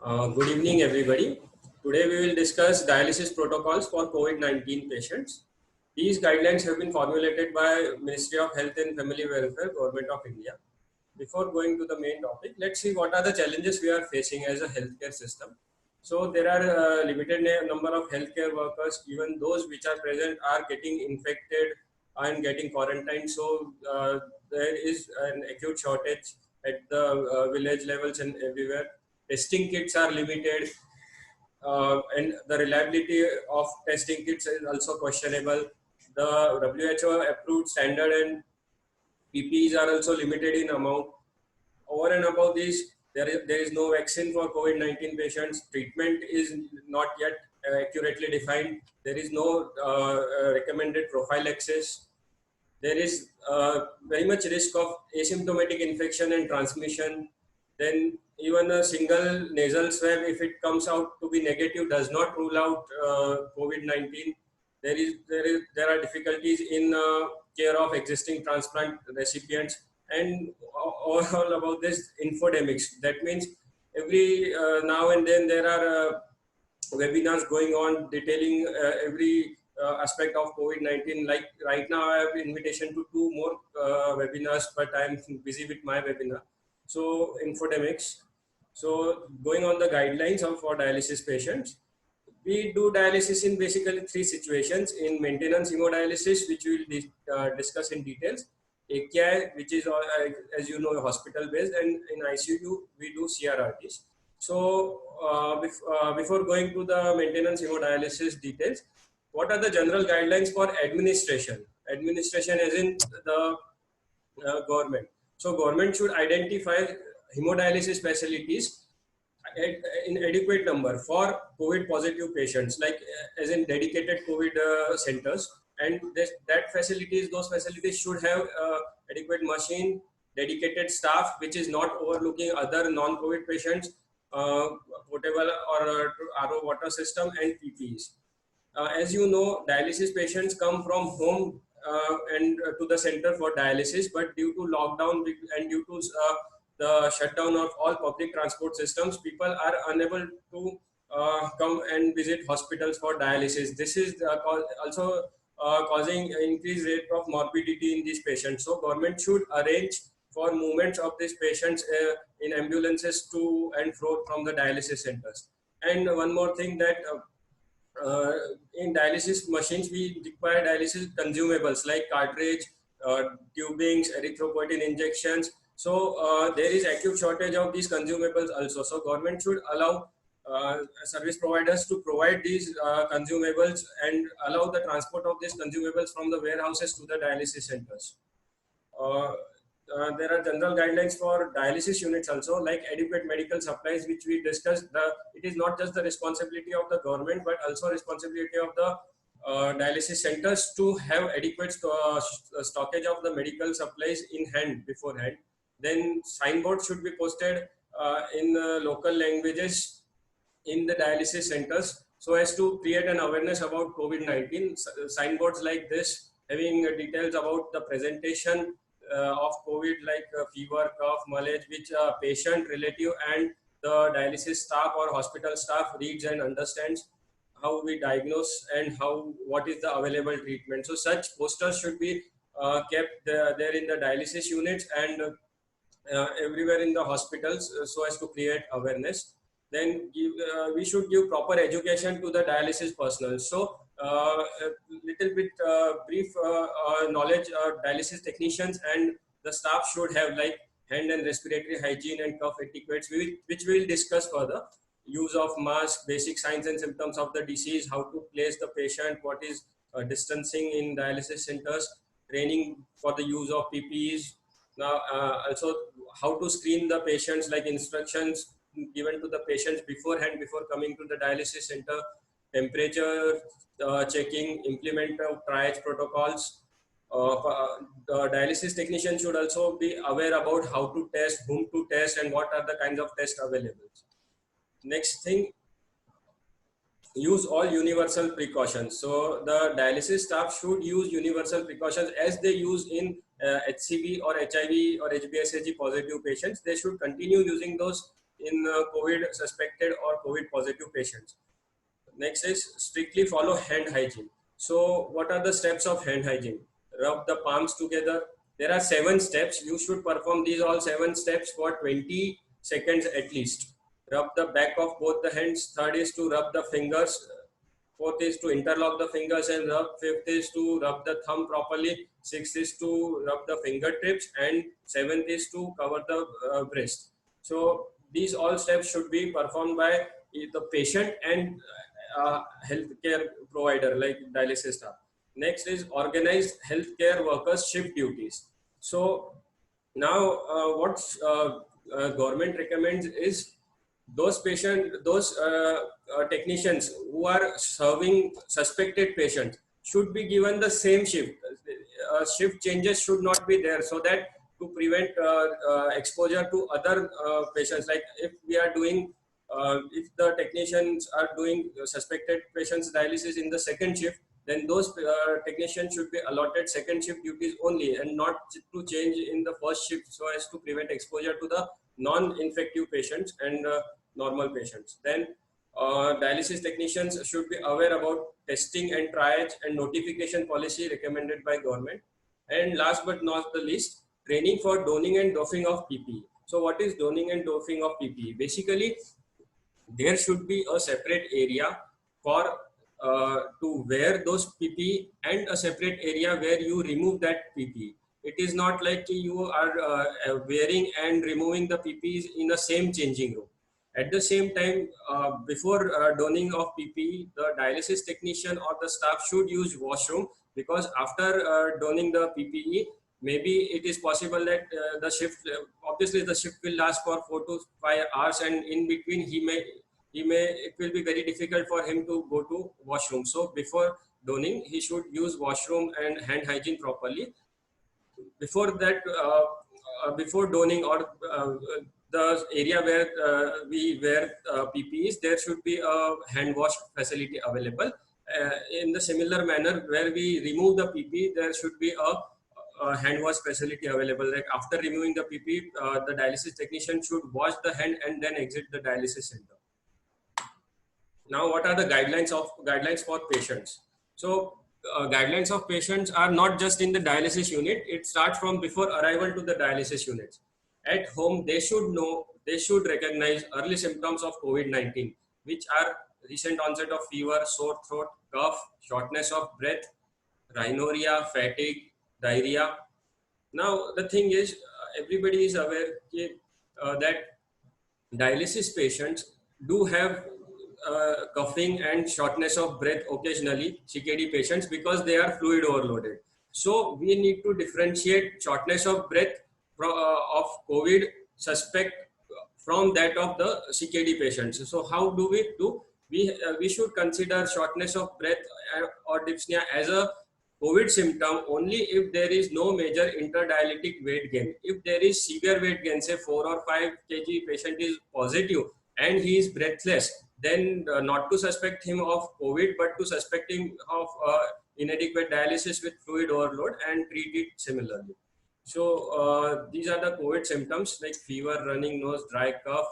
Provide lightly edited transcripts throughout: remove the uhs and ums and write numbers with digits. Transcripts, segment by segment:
Good evening, everybody. Today we will discuss dialysis protocols for COVID-19 patients. These guidelines have been formulated by Ministry of Health and Family Welfare, Government of India. Before going to the main topic, let's see what are the challenges we are facing as a healthcare system. So there are a limited number of healthcare workers, even those which are present are getting infected and getting quarantined. So there is an acute shortage at the village levels and everywhere. Testing kits are limited, and the reliability of testing kits is also questionable. The WHO approved standard and PPEs are also limited in amount. Over and above this, there is no vaccine for COVID-19 patients. Treatment is not yet accurately defined. There is no recommended prophylaxis. There is very much risk of asymptomatic infection and transmission. Then even a single nasal swab, if it comes out to be negative, does not rule out COVID-19. There are difficulties in care of existing transplant recipients, and all about this infodemics. That means every now and then there are webinars going on detailing every aspect of COVID-19. Like right now, I have invitation to 2 more webinars, but I'm busy with my webinar. So infodemics. So going on the guidelines for dialysis patients, we do dialysis in basically 3 situations: in maintenance hemodialysis, which we will discuss in details; AKI, which is as you know, hospital based; and in ICU we do CRRTs. So before going to the maintenance hemodialysis details, what are the general guidelines for administration? Administration as in the government. So government should identify hemodialysis facilities in adequate number for COVID positive patients, like as in dedicated COVID centers. And those facilities should have adequate machine, dedicated staff, which is not overlooking other non-COVID patients, potable or RO water system, and PPEs. As you know, dialysis patients come from home and to the center for dialysis, but due to lockdown and due to the shutdown of all public transport systems, people are unable to come and visit hospitals for dialysis. This is also causing an increased rate of morbidity in these patients. So government should arrange for movements of these patients in ambulances to and fro from the dialysis centers. And one more thing, that in dialysis machines, we require dialysis consumables like cartridge, tubings, erythropoietin injections. So there is acute shortage of these consumables also. So government should allow service providers to provide these consumables and allow the transport of these consumables from the warehouses to the dialysis centers. There are general guidelines for dialysis units also, like adequate medical supplies, which we discussed. It is not just the responsibility of the government, but also responsibility of the dialysis centers to have adequate stockage of the medical supplies in hand beforehand. Then signboards should be posted in local languages in the dialysis centers, so as to create an awareness about COVID-19. Signboards like this, having details about the presentation of COVID, like fever, cough, malaise, which patient, relative, and the dialysis staff or hospital staff reads and understands, how we diagnose and what is the available treatment. So such posters should be kept there in the dialysis units and everywhere in the hospitals, so as to create awareness. Then we should give proper education to the dialysis personnel. So a little bit brief knowledge dialysis technicians and the staff should have, like hand and respiratory hygiene and cough etiquettes, which we will discuss further. Use of mask, basic signs and symptoms of the disease, how to place the patient, what is distancing in dialysis centers, training for the use of PPEs. Now also how to screen the patients, like instructions given to the patients beforehand before coming to the dialysis center, temperature checking, implement of triage protocols. The dialysis technician should also be aware about how to test, whom to test, and what are the kinds of tests available. Next thing, use all universal precautions. So the dialysis staff should use universal precautions as they use in HCV or HIV or HBsAg positive patients. They should continue using those in COVID suspected or COVID positive patients. Next is strictly follow hand hygiene. So what are the steps of hand hygiene? Rub the palms together. There are 7 steps. You should perform these all 7 steps for 20 seconds at least. Rub the back of both the hands. Third is to rub the fingers. Fourth is to interlock the fingers and rub. Fifth is to rub the thumb properly. Sixth is to rub the fingertips. And seventh is to cover the breast. So these all steps should be performed by the patient and healthcare provider like dialysis staff. Next is organized healthcare workers shift duties. So now what government recommends is those technicians who are serving suspected patients should be given the same shift. Shift changes should not be there, so that to prevent exposure to other patients. Like if we are doing, if the technicians are doing suspected patients dialysis in the second shift, then those technicians should be allotted second shift duties only and not to change in the first shift, so as to prevent exposure to the non-infective patients and normal patients. Then dialysis technicians should be aware about testing and triage and notification policy recommended by government. And last but not the least, training for donning and doffing of PPE. So what is donning and doffing of PPE? Basically, there should be a separate area for to wear those PPE and a separate area where you remove that PPE. It is not like you are wearing and removing the PPEs in the same changing room. At the same time, before donning of PPE, the dialysis technician or the staff should use washroom, because after donning the PPE, maybe it is possible that the shift, obviously the shift will last for 4 to 5 hours, and in between it will be very difficult for him to go to washroom. So before donning, he should use washroom and hand hygiene properly. Before that, before donning or the area where we wear PPEs, there should be a hand wash facility available. In the similar manner, where we remove the PPE, there should be a hand wash facility available. Like after removing the PPE, the dialysis technician should wash the hand and then exit the dialysis center. Now, what are the guidelines for patients? So, guidelines of patients are not just in the dialysis unit. It starts from before arrival to the dialysis units. At home, they should recognize early symptoms of COVID-19, which are recent onset of fever, sore throat, cough, shortness of breath, rhinorrhea, fatigue, diarrhea. Now, the thing is, everybody is aware that dialysis patients do have coughing and shortness of breath occasionally, CKD patients, because they are fluid overloaded. So we need to differentiate shortness of breath of COVID suspect from that of the CKD patients. So how do we do? We should consider shortness of breath or dyspnea as a COVID symptom only if there is no major interdialytic weight gain. If there is severe weight gain, say 4 or 5 kg patient is positive and he is breathless, then not to suspect him of COVID, but to suspect him of inadequate dialysis with fluid overload and treat it similarly. So these are the COVID symptoms like fever, running nose, dry cough,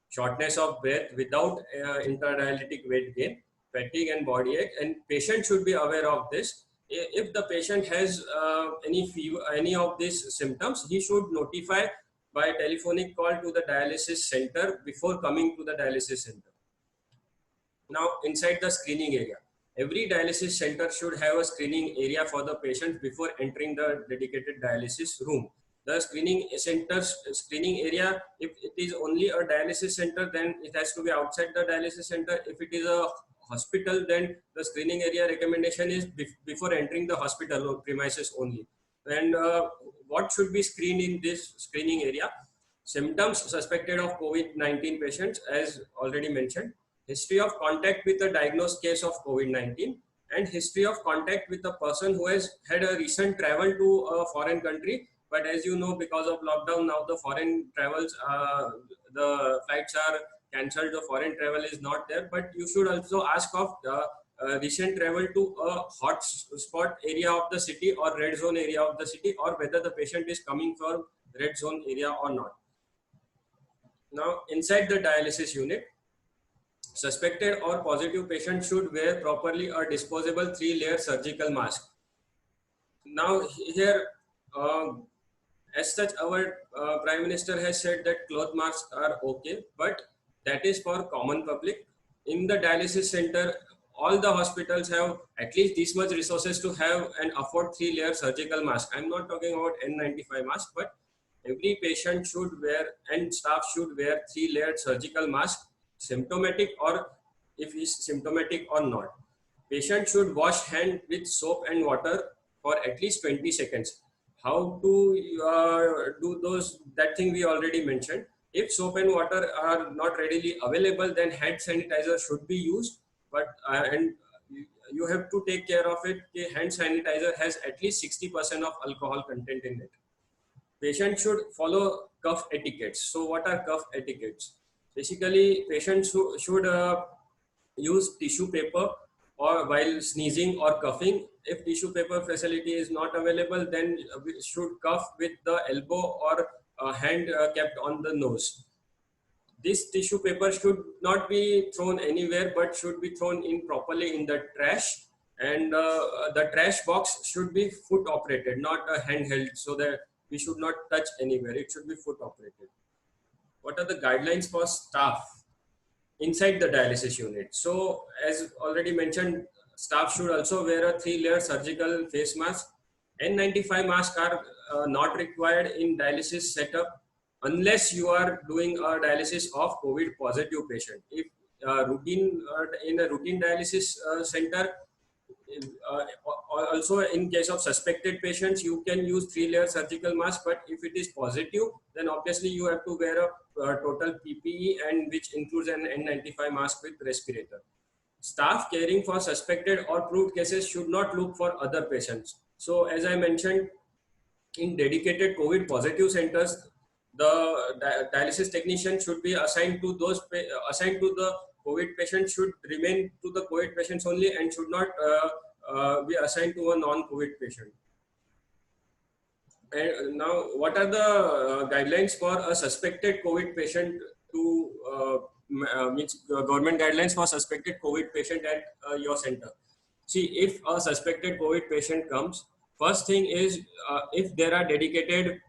shortness of breath without interdialytic weight gain, fatigue and body ache, and patient should be aware of this. If the patient has any fever, any of these symptoms, he should notify by telephonic call to the dialysis center before coming to the dialysis center. Now, inside the screening area, every dialysis center should have a screening area for the patient before entering the dedicated dialysis room. The screening center's screening area, if it is only a dialysis center, then it has to be outside the dialysis center. If it is a hospital, then the screening area recommendation is before entering the hospital or premises only. And what should be screened in this screening area? Symptoms suspected of COVID-19 patients, as already mentioned, history of contact with a diagnosed case of COVID-19, and history of contact with a person who has had a recent travel to a foreign country. But as you know, because of lockdown, now the foreign travels, the flights are cancelled, the foreign travel is not there. But you should also ask of recent travel to a hot spot area of the city or red zone area of the city, or whether the patient is coming from red zone area or not. Now, inside the dialysis unit, suspected or positive patient should wear properly a disposable 3-layer surgical mask. Now, here, uh, as such, our Prime Minister has said that cloth masks are okay, but that is for common public. In the dialysis center, all the hospitals have at least this much resources to have and afford 3-layer surgical mask. I'm not talking about N95 mask, but every patient should wear and staff should wear 3-layered surgical mask, symptomatic or if he's symptomatic or not. Patient should wash hand with soap and water for at least 20 seconds. How to do that thing we already mentioned. If soap and water are not readily available, then hand sanitizer should be used. But and you have to take care of it. The hand sanitizer has at least 60% of alcohol content in it. Patient should follow cough etiquettes. So what are cough etiquettes? Basically, patients should use tissue paper or while sneezing or coughing. If tissue paper facility is not available, then we should cough with the elbow or hand kept on the nose. This tissue paper should not be thrown anywhere, but should be thrown in properly in the trash. And the trash box should be foot operated, not a handheld, so that we should not touch anywhere. It should be foot operated. What are the guidelines for staff inside the dialysis unit? So, as already mentioned, staff should also wear a 3-layer surgical face mask. N95 masks are not required in dialysis setup unless you are doing a dialysis of COVID positive patient. If routine in a routine dialysis center, uh, also in case of suspected patients, you can use 3-layer surgical mask. But if it is positive, then obviously you have to wear a total PPE, and which includes an N95 mask with respirator. Staff caring for suspected or proved cases should not look for other patients. So as I mentioned, in dedicated COVID positive centers, the dialysis technician should be assigned to assigned to the COVID patients, should remain to the COVID patients only, and should not be assigned to a non-COVID patient. And now, what are the guidelines for a suspected COVID patient to means government guidelines for suspected COVID patient at your center? See, if a suspected COVID patient comes, first thing is if there are dedicated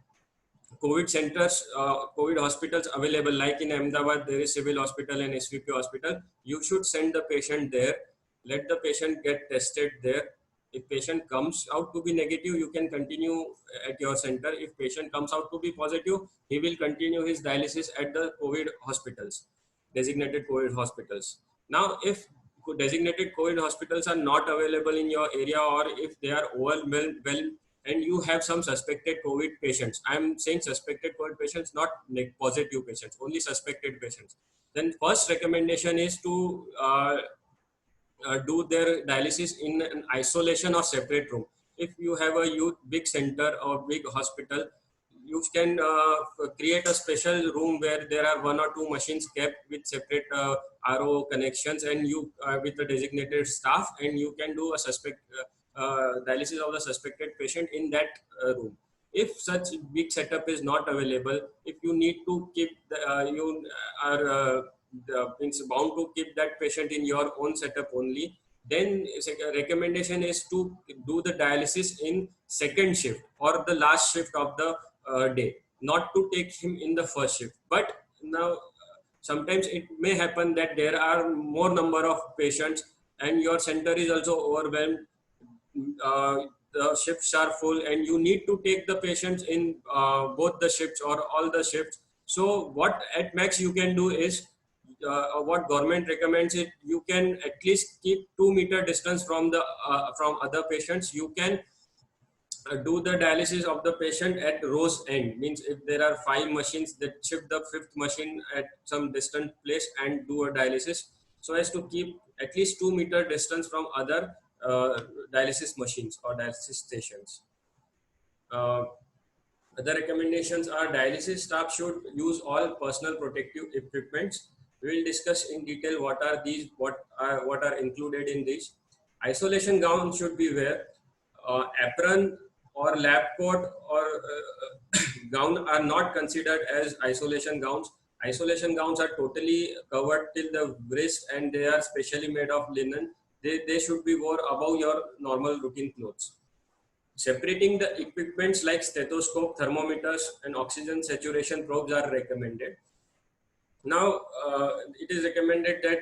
COVID centers, COVID hospitals available, like in Ahmedabad, there is civil hospital and SVP hospital. You should send the patient there. Let the patient get tested there. If patient comes out to be negative, you can continue at your center. If patient comes out to be positive, he will continue his dialysis at the COVID hospitals, designated COVID hospitals. Now, if designated COVID hospitals are not available in your area, or if they are overwhelmed and you have some suspected COVID patients, I'm saying suspected COVID patients, not positive patients, only suspected patients, then first recommendation is to do their dialysis in an isolation or separate room. If you have a huge big center or big hospital, you can create a special room where there are 1 or 2 machines kept with separate RO connections, and you with a designated staff, and you can do a dialysis of the suspected patient in that room. If such big setup is not available, if you need to keep you are means bound to keep that patient in your own setup only, then recommendation is to do the dialysis in second shift or the last shift of the day, not to take him in the first shift. But now sometimes it may happen that there are more number of patients and your center is also overwhelmed, uh, the shifts are full, and you need to take the patients in both the shifts or all the shifts. So what at max you can do is what government recommends it, you can at least keep 2 meter distance from the from other patients. You can do the dialysis of the patient at row's end, means if there are 5 machines, that shift the fifth machine at some distant place and do a dialysis, so as to keep at least 2 meter distance from other uh, dialysis machines or dialysis stations. uh, Other recommendations are dialysis staff should use all personal protective equipments. We will discuss in detail what are these, what are included in these. Isolation gown should be wear. Apron or lab coat or gown are not considered as isolation gowns. Isolation gowns are totally covered till the wrist and they are specially made of linen. They should be worn above your normal routine clothes. Separating the equipments like stethoscope, thermometers, and oxygen saturation probes are recommended. Now, it is recommended that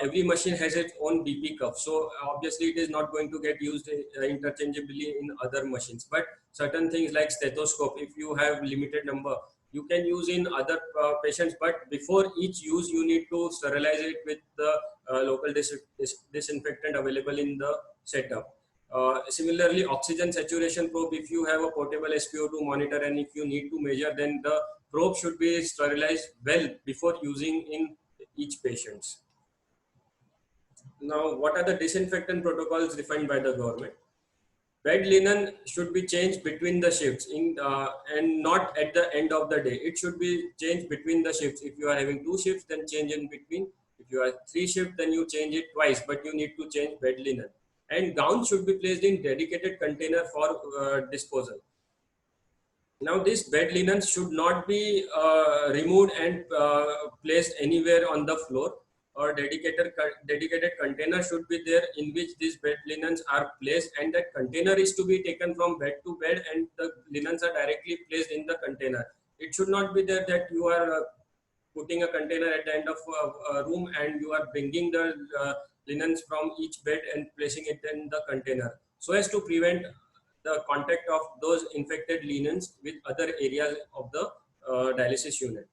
every machine has its own BP cuff. So obviously, it is not going to get used interchangeably in other machines. But certain things like stethoscope, if you have limited number, you can use in other patients. But before each use, you need to sterilize it with the local disinfectant available in the setup. Similarly, oxygen saturation probe, if you have a portable SpO2 monitor and if you need to measure, then the probe should be sterilized well before using in each patient. Now, what are the disinfectant protocols defined by the government? Bed linen should be changed between the shifts and not at the end of the day. It should be changed between the shifts. If you are having 2 shifts, then change in between. If you are 3 shifts, then you change it twice, but you need to change bed linen. And gowns should be placed in dedicated container for disposal. Now, this bed linen should not be removed and placed anywhere on the floor. Or dedicated container should be there in which these bed linens are placed, and that container is to be taken from bed to bed, and the linens are directly placed in the container. It should not be there that you are putting a container at the end of a room and you are bringing the linens from each bed and placing it in the container, so as to prevent the contact of those infected linens with other areas of the dialysis unit.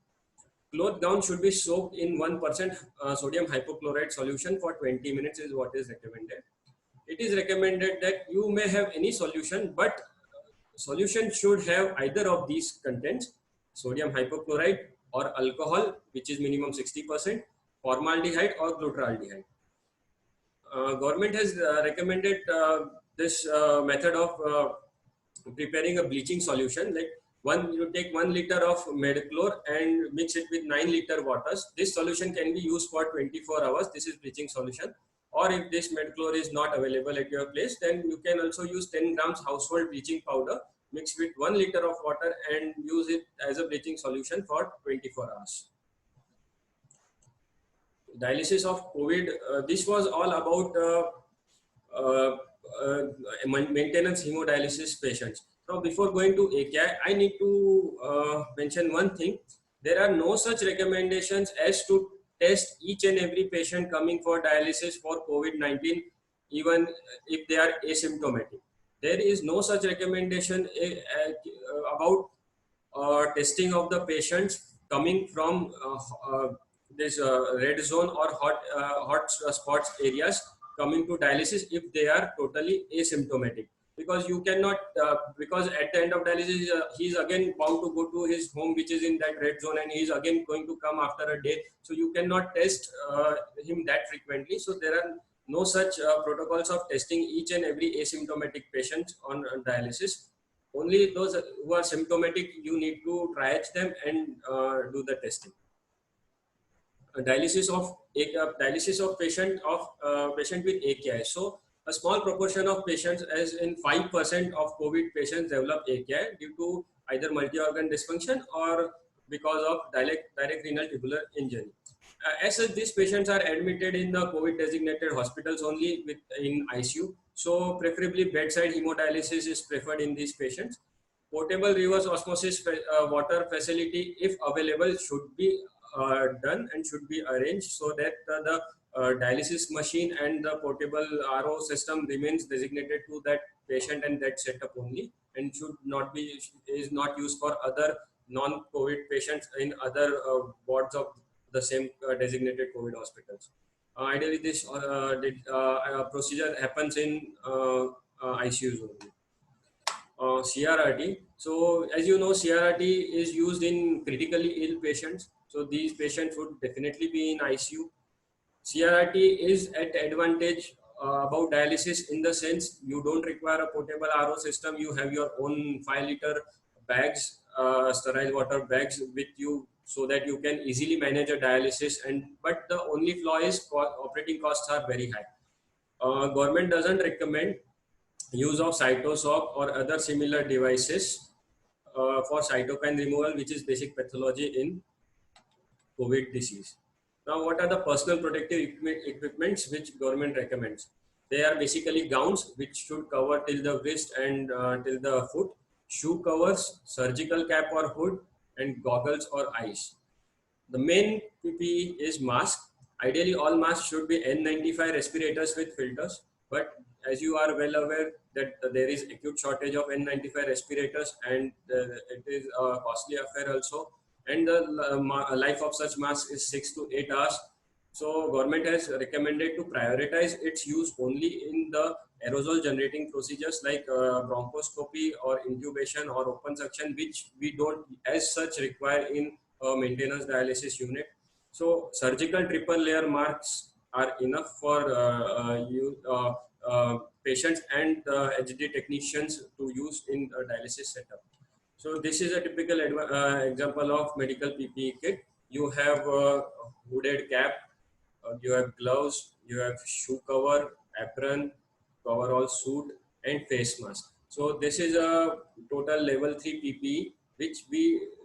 Cloth gown should be soaked in 1% sodium hypochlorite solution for 20 minutes is what is recommended. It is recommended that you may have any solution, but solution should have either of these contents: sodium hypochlorite or alcohol, which is minimum 60%, formaldehyde or glutaraldehyde. Government has recommended this method of preparing a bleaching solution. Like you take 1 liter of Medchlor and mix it with 9 liter waters. This solution can be used for 24 hours. This is bleaching solution. Or if this Medchlor is not available at your place, then you can also use 10 grams household bleaching powder mixed with 1 liter of water and use it as a bleaching solution for 24 hours. Dialysis of COVID, this was all about maintenance hemodialysis patients. Now, before going to AKI, I need to mention one thing. There are no such recommendations as to test each and every patient coming for dialysis for COVID-19, even if they are asymptomatic. There is no such recommendation about testing of the patients coming from this red zone or hot spots areas coming to dialysis if they are totally asymptomatic, because you cannot because at the end of dialysis he is again bound to go to his home which is in that red zone, and he is again going to come after a day, so you cannot test him that frequently. So there are no such protocols of testing each and every asymptomatic patient on dialysis. Only those who are symptomatic, you need to triage them and do the testing. Dialysis of patient with AKI. So a small proportion of patients, as in 5% of COVID patients, develop AKI due to either multi-organ dysfunction or because of direct renal tubular injury. As such, these patients are admitted in the COVID designated hospitals only in ICU. So preferably bedside hemodialysis is preferred in these patients. Portable reverse osmosis water facility, if available, should be done and should be arranged so that the dialysis machine and the portable RO system remains designated to that patient and that setup only, and is not used for other non-COVID patients in other wards of the same designated COVID hospitals. Ideally, this procedure happens in ICUs only. CRRT. So as you know, CRRT is used in critically ill patients. So these patients would definitely be in ICU. CRRT is at advantage about dialysis in the sense you don't require a portable RO system. You have your own 5-liter bags, sterile water bags with you, so that you can easily manage a dialysis. But the only flaw is operating costs are very high. Government doesn't recommend use of cytosol or other similar devices for cytokine removal, which is basic pathology in COVID disease. Now, what are the personal protective equipments which government recommends? They are basically gowns which should cover till the wrist and till the foot, shoe covers, surgical cap or hood, and goggles or eyes. The main PPE is mask. Ideally, all masks should be N95 respirators with filters. But as you are well aware that there is acute shortage of N95 respirators, and it is a costly affair also. And the life of such masks is 6 to 8 hours. So government has recommended to prioritize its use only in the aerosol generating procedures like bronchoscopy or intubation or open suction, which we don't as such require in maintenance dialysis unit. So surgical triple layer masks are enough for patients and HD technicians to use in a dialysis setup. So this is a typical example of medical PPE kit. You have a hooded cap, you have gloves, you have shoe cover, apron, coverall suit, and face mask. So this is a total level 3 PPE,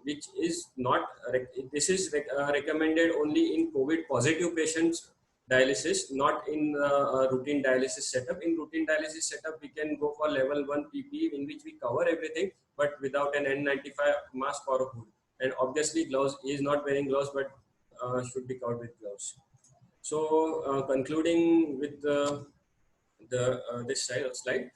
which is not this is recommended only in COVID positive patients dialysis, not in routine dialysis setup. In routine dialysis setup, we can go for level 1 PPE in which we cover everything, but without an N95 mask or a hood. And obviously, gloves is not wearing gloves, but should be covered with gloves. So concluding with this slide,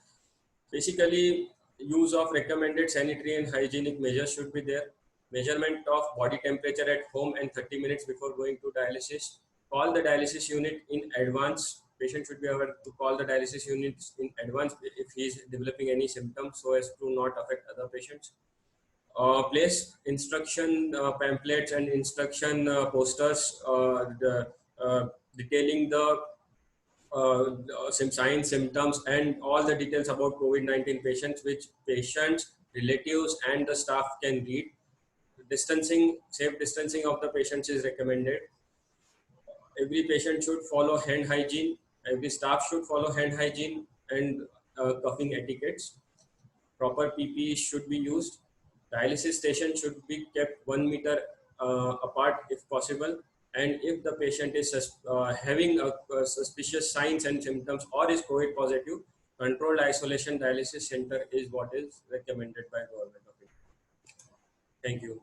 basically use of recommended sanitary and hygienic measures should be there. Measurement of body temperature at home and 30 minutes before going to dialysis. Call the dialysis unit in advance. Patient should be aware to call the dialysis unit in advance if he is developing any symptoms so as to not affect other patients. Place instruction pamphlets and instruction posters detailing the signs, symptoms, and all the details about COVID-19 patients, which patients, relatives, and the staff can read. Distancing, safe distancing of the patients is recommended. Every patient should follow hand hygiene. Every staff should follow hand hygiene and coughing etiquettes. Proper PPE should be used. Dialysis station should be kept 1 meter apart if possible. And if the patient is having suspicious signs and symptoms or is COVID positive, controlled isolation dialysis center is what is recommended by government of India. Thank you.